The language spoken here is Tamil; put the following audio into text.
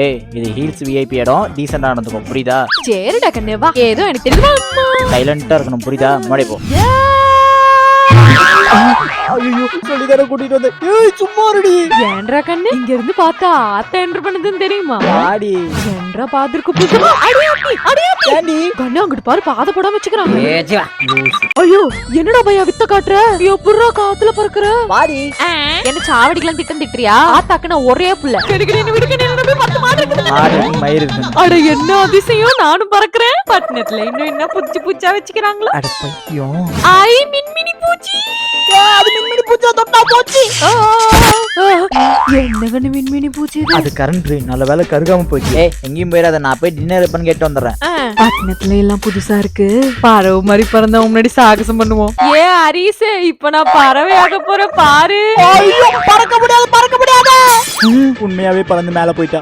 ஏய் இது ஹீல்ஸ் விஐபி இடம், டீசெண்டா நடந்துக்கும் புரியுதா? சரிடா கண்ணே வா. ஏதோ எனக்கு தெரியுமா? சைலண்டா இருக்கணும் புரியுதா? முன்னாடி போ. ஐயோ சொல்லிதான கூட்டிட்டு வந்தேன். ஏய் சும்மா இருடி. ஏன்டா கண்ணு இங்க இருந்து பார்த்தா ஆத்த என்டர் பண்ணதுன்னு தெரியுமா? ஆடி ஏன்டா பாத்துருக்கு புதுமா? அடியாத்தி அடியாத்தி. ஏண்டி கண்ணு அங்கிட்டு பாரு பாத போடாம வச்சுக்கறாங்க. ஏச்சி வா. ஐயோ என்னடா பையா வித்த காட்டுற? எப்பறா காத்துல பறக்குற? வாடி. என்ன சாவடிக்கலாம் திட்டுறியா? ஆத்தாக்கு நான் ஒரே புள்ள. கெடுக்கடின்னு விடுக்கடி என்ன போய் 10 மாடு இருக்குது. ஆடி மயிர் இருக்கு. அட என்ன அதிசயம், நானும் பறக்குறேன். பட்டணத்துல இன்னும் என்ன புச்சி புச்சா வச்சுக்கறாங்களா? அட பைத்தியம். ஐ மின்மினி பூச்சி. அது மின்மினி பூச்சா தொட்டா போச்சு. என்ன கண்ணு மின்மினி பூச்சி இது? அது கரண்ட் நல்ல வேளை கருகாம போச்சு. ஏய் எங்கேயும் போயிடாத, நான் போய் டின்னர் எப்பன்னு கேட்டு வந்துடுறேன். பட்டணத்துல எல்லாம் புதுசா இருக்கு. பறவை மாதிரி பறந்தவங்க முன்னாடி சாகசம் பண்ணுவோம். ஏ ஹரிஸ், இப்ப நான் பறவையாக போற பாரு. பறக்க முடியாது பறக்க முடியாது. உண்மையாவே பறந்து மேல போயிட்டா.